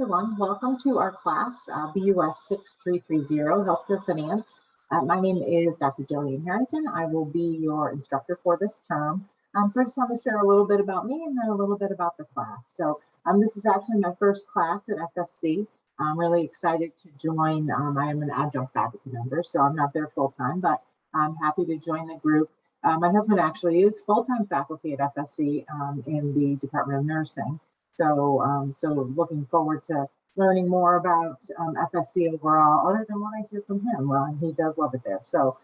everyone. Welcome to our class, BUS6330, Healthcare Finance. My name is Dr. Jillian Harrington. I will be your instructor for this term. So I just want to share a little bit about me and then a little bit about the class. So this is actually my first class at FSC. I'm really excited to join. I am an adjunct faculty member, so I'm not there full-time, but I'm happy to join the group. My husband actually is full-time faculty at FSC in the Department of Nursing. So looking forward to learning more about FSC overall, other than what I hear from him. Well, he does love it there. So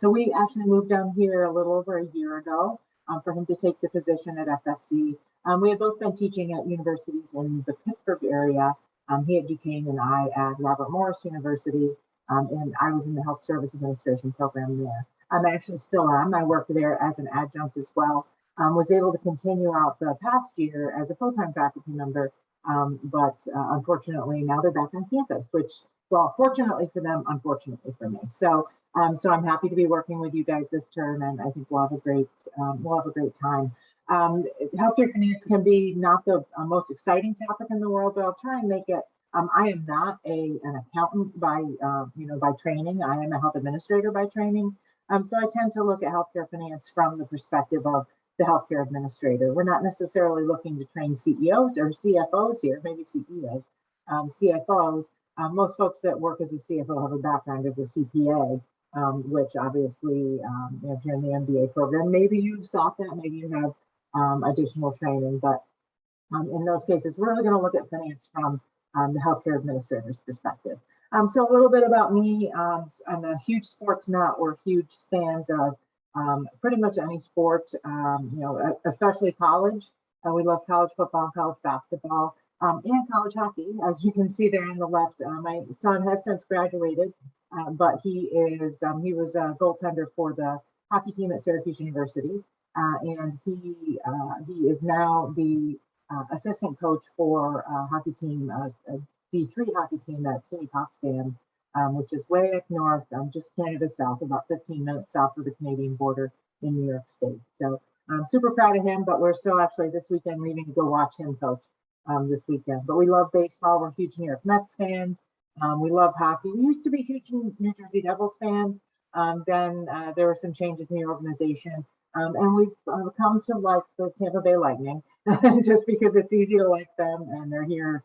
we actually moved down here a little over a year ago for him to take the position at FSC. We had both been teaching at universities in the Pittsburgh area. He at Duquesne and I at Robert Morris University, and I was in the Health Service Administration program there. I'm actually still am. I work there as an adjunct as well. Was able to continue out the past year as a full-time faculty member, but unfortunately now they're back on campus, which, well, fortunately for them, unfortunately for me. So I'm happy to be working with you guys this term, and I think we'll have a great time. Healthcare finance can be not the most exciting topic in the world, but I'll try and make it. I am not an accountant by training. I am a health administrator by training. So I tend to look at healthcare finance from the perspective of the healthcare administrator. We're not necessarily looking to train CEOs or CFOs here, maybe CEOs, CFOs. Most folks that work as a CFO have a background as a CPA, which obviously, if you're in the MBA program, maybe you sought that, maybe you have additional training, but in those cases, we're really going to look at finance from the healthcare administrator's perspective. So a little bit about me. I'm a huge sports nut. We're huge fans of pretty much any sport, especially college. We love college football, college basketball, and college hockey. As you can see there on the left, my son has since graduated, but he was a goaltender for the hockey team at Syracuse University, and he is now the assistant coach for a hockey team, a D3 hockey team at SUNY Potsdam, which is way up north, just Canada south, about 15 minutes south of the Canadian border in New York State. So I'm super proud of him, but we're still actually this weekend leaving to go watch him coach this weekend. But we love baseball. We're huge New York Mets fans. We love hockey. We used to be huge New Jersey Devils fans. Then there were some changes in the organization. And we've come to like the Tampa Bay Lightning just because it's easy to like them and they're here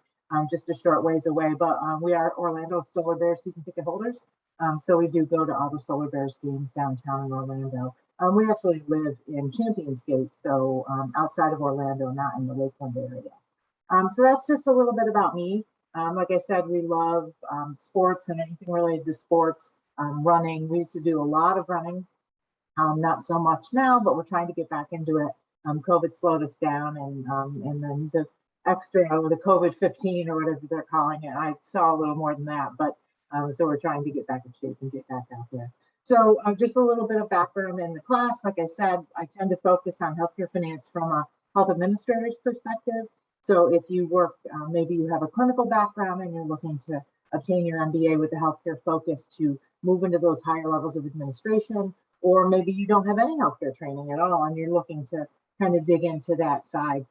just a short ways away, but we are Orlando Solar Bears season ticket holders. So we do go to all the Solar Bears games downtown in Orlando. We actually live in Champions Gate, so outside of Orlando, not in the Lakeland area. So that's just a little bit about me. Like I said, we love sports and anything related to sports, running. We used to do a lot of running, not so much now, but we're trying to get back into it. COVID slowed us down, and then the extra, the COVID-15 or whatever they're calling it. I saw a little more than that, but so we're trying to get back in shape and get back out there. So just a little bit of background in the class. Like I said, I tend to focus on healthcare finance from a health administrator's perspective. So if you work, maybe you have a clinical background and you're looking to obtain your MBA with a healthcare focus to move into those higher levels of administration, or maybe you don't have any healthcare training at all and you're looking to kind of dig into that side.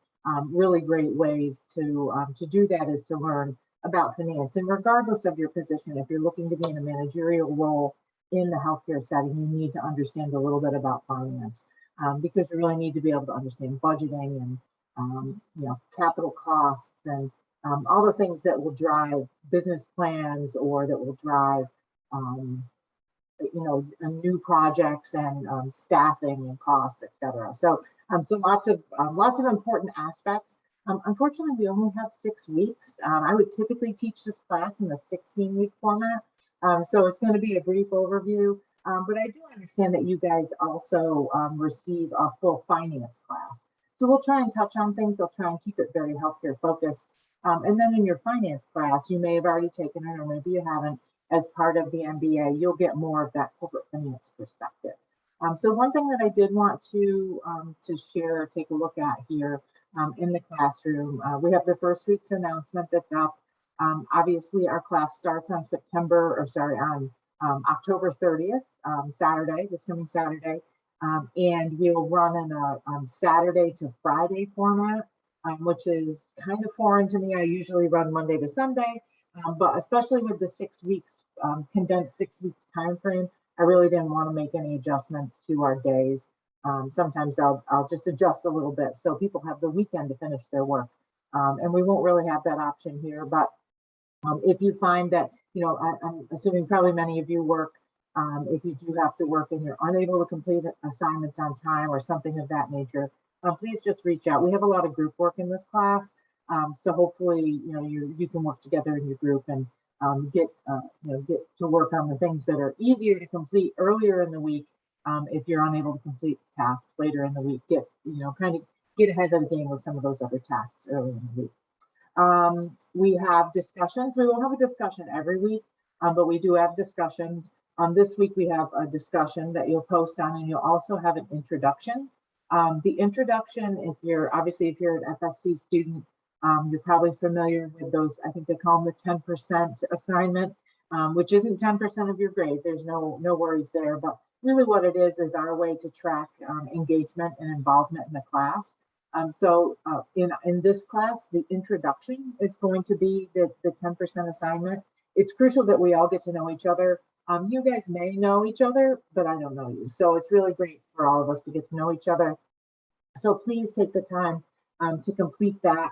Really great ways to do that is to learn about finance. And regardless of your position, if you're looking to be in a managerial role in the healthcare setting, you need to understand a little bit about finance because you really need to be able to understand budgeting and capital costs and all the things that will drive business plans or that will drive new projects and staffing and costs, etc. So lots of important aspects. Unfortunately, we only have 6 weeks. I would typically teach this class in a 16-week format. So it's going to be a brief overview, but I do understand that you guys also receive a full finance class. So we'll try and touch on things. I'll try and keep it very healthcare focused. And then in your finance class, you may have already taken it, or maybe you haven't. As part of the MBA, you'll get more of that corporate finance perspective. So one thing that I did want to share, take a look at here in the classroom, we have the first week's announcement that's up. Obviously, our class starts on October 30th, Saturday, this coming Saturday, and we'll run in a Saturday to Friday format. which is kind of foreign to me. I usually run Monday to Sunday, but especially with the 6 weeks, condensed 6 weeks time frame, I really didn't want to make any adjustments to our days. Sometimes I'll just adjust a little bit so people have the weekend to finish their work. And we won't really have that option here, but if you find that, I'm assuming probably many of you work, if you do have to work and you're unable to complete assignments on time or something of that nature, please just reach out. We have a lot of group work in this class. So hopefully, you can work together in your group and get to work on the things that are easier to complete earlier in the week. If you're unable to complete tasks later in the week, kind of get ahead of the game with some of those other tasks early in the week. We have discussions. We won't have a discussion every week, but we do have discussions. This week we have a discussion that you'll post on, and you'll also have an introduction. The introduction, if you're an FSC student, you're probably familiar with those. I think they call them the 10% assignment, which isn't 10% of your grade. There's no worries there, but really what it is our way to track engagement and involvement in the class. So in this class, the introduction is going to be the 10% assignment. It's crucial that we all get to know each other. You guys may know each other, but I don't know you. So it's really great for all of us to get to know each other. So please take the time to complete that.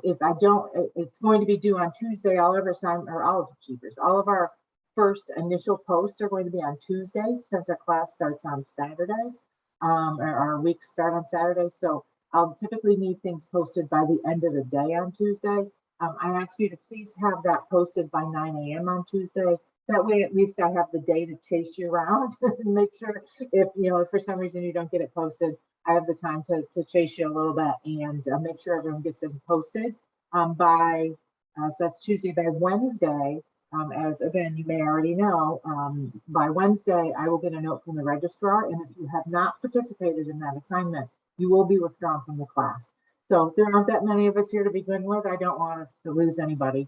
If I don't, it's going to be due on Tuesday. All of our first initial posts are going to be on Tuesday since our class starts on Saturday, or our weeks start on Saturday. So I'll typically need things posted by the end of the day on Tuesday. I ask you to please have that posted by 9 a.m. on Tuesday. That way, at least I have the day to chase you around and make sure if for some reason you don't get it posted, I have the time to chase you a little bit and make sure everyone gets it posted by, so that's Tuesday. By Wednesday, as again, you may already know, by Wednesday, I will get a note from the registrar. And if you have not participated in that assignment, you will be withdrawn from the class. So there aren't that many of us here to begin with. I don't want us to lose anybody.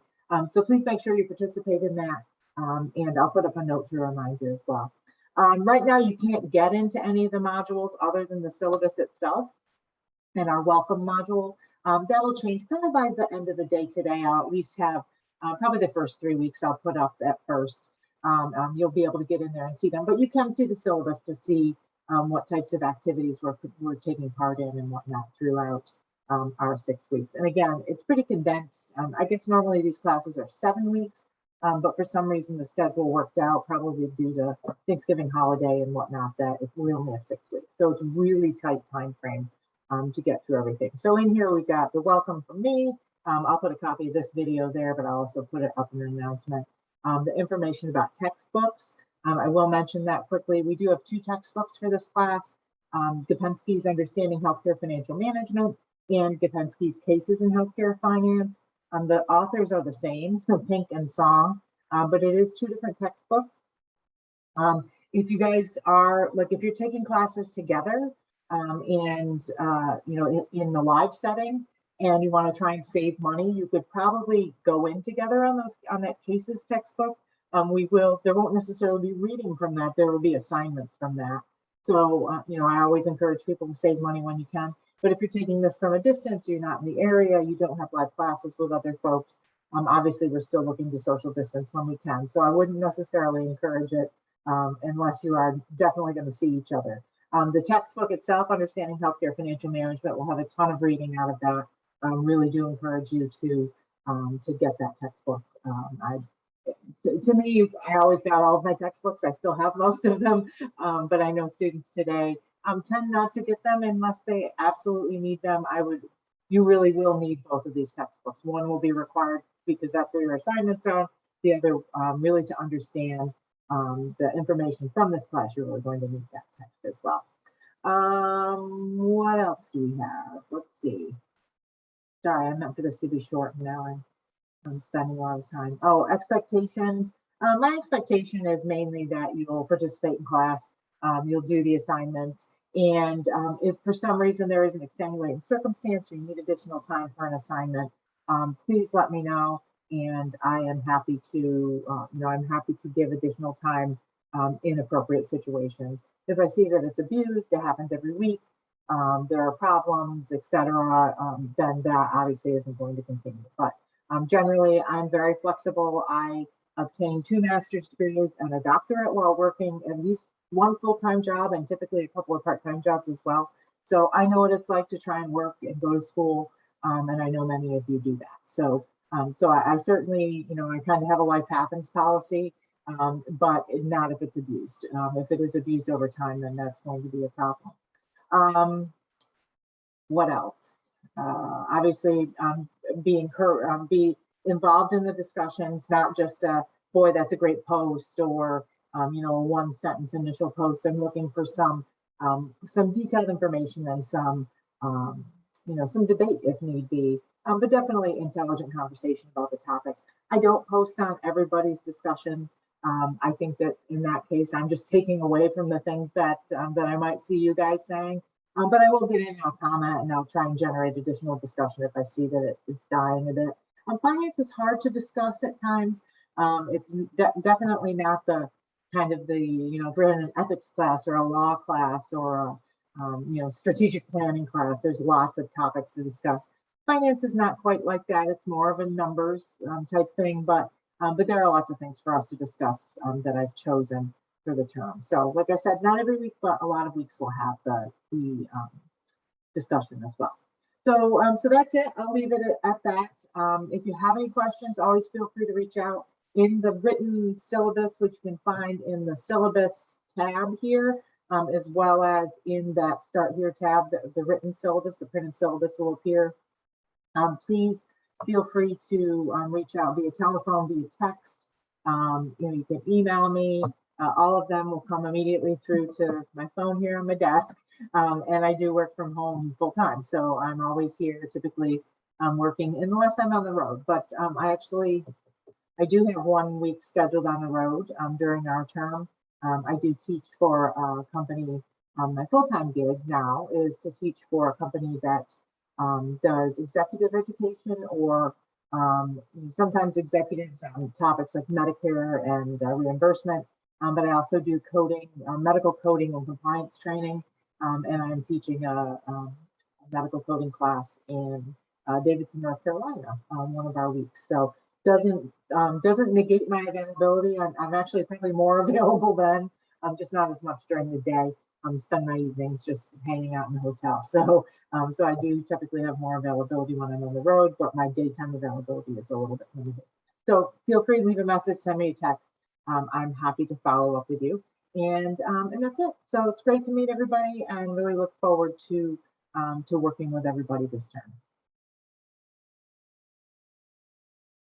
So please make sure you participate in that. And I'll put up a note to remind you as well. Right now, you can't get into any of the modules other than the syllabus itself and our welcome module. That'll change probably by the end of the day today. I'll at least have probably the first 3 weeks I'll put up at first. You'll be able to get in there and see them, but you can see the syllabus to see what types of activities we're taking part in and whatnot throughout our 6 weeks. And again, it's pretty condensed. I guess normally these classes are 7 weeks. But for some reason, the schedule worked out, probably due to Thanksgiving holiday and whatnot, that we only have 6 weeks. So it's really tight time frame to get through everything. So in here, we've got the welcome from me. I'll put a copy of this video there, but I'll also put it up in an announcement. The information about textbooks. I will mention that quickly. We do have 2 textbooks for this class. Gopensky's Understanding Healthcare Financial Management and Gopensky's Cases in Healthcare Finance. The authors are the same, so Pink and Song, but it is 2 different textbooks. If you guys are, if you're taking classes together and, in the live setting and you want to try and save money, you could probably go in together on that Cases textbook. There won't necessarily be reading from that. There will be assignments from that. So, I always encourage people to save money when you can. But if you're taking this from a distance, you're not in the area, you don't have live classes with other folks, obviously we're still looking to social distance when we can. So I wouldn't necessarily encourage it unless you are definitely going to see each other. The textbook itself, Understanding Healthcare Financial Management, will have a ton of reading out of that. I really do encourage you to get that textbook. To me, I always got all of my textbooks. I still have most of them, but I know students today tend not to get them unless they absolutely need them. You really will need both of these textbooks. One will be required because that's where your assignments are. The other, really to understand the information from this class, you're really going to need that text as well. What else do we have? Let's see. Sorry, I meant for this to be short. Now I'm spending a lot of time. Oh, expectations. My expectation is mainly that you'll participate in class. You'll do the assignments. And if for some reason there is an extenuating circumstance or you need additional time for an assignment, please let me know. And I am happy to, give additional time in appropriate situations. If I see that it's abused, it happens every week. there are problems, etc., then that obviously isn't going to continue. But generally, I'm very flexible. I obtained 2 master's degrees and a doctorate while working at least 1 full-time job and typically a couple of part-time jobs as well. So I know what it's like to try and work and go to school, and I know many of you do that. So, I certainly, I kind of have a life happens policy, but not if it's abused. If it is abused over time, then that's going to be a problem. What else? Obviously, be involved in the discussions, not just boy, that's a great post, or a 1-sentence initial post. I'm looking for some detailed information and some debate if need be, but definitely intelligent conversation about the topics. I don't post on everybody's discussion. I think that in that case, I'm just taking away from the things that I might see you guys saying. But I will get in, I'll comment, and I'll try and generate additional discussion if I see that it's dying a bit. Finance is hard to discuss at times. It's definitely not the kind of if we're in an ethics class or a law class or a strategic planning class. There's lots of topics to discuss. Finance is not quite like that. It's more of a numbers type thing, but there are lots of things for us to discuss that I've chosen for the term. So like I said, not every week, but a lot of weeks we'll have the discussion as well. So that's it. I'll leave it at that. If you have any questions, always feel free to reach out. In the written syllabus, which you can find in the syllabus tab here, as well as in that Start Here tab, the written syllabus, the printed syllabus will appear. Please feel free to reach out via telephone, via text. You can email me. All of them will come immediately through to my phone here on my desk. And I do work from home full time, so I'm always here. Typically, working unless I'm on the road. But I do have 1 week scheduled on the road during our term. I do teach for a company. My full-time gig now is to teach for a company that does executive education, or sometimes executives on topics like Medicare and reimbursement. But I also do coding, medical coding and compliance training. And I'm teaching a medical coding class in Davidson, North Carolina, one of our weeks. So doesn't negate my availability. I'm actually probably more available then. Just not as much during the day. Spend my evenings just hanging out in the hotel. So I do typically have more availability when I'm on the road, but my daytime availability is a little bit limited. So feel free to leave a message, send me a text. I'm happy to follow up with you. And that's it. So it's great to meet everybody, and really look forward to working with everybody this term.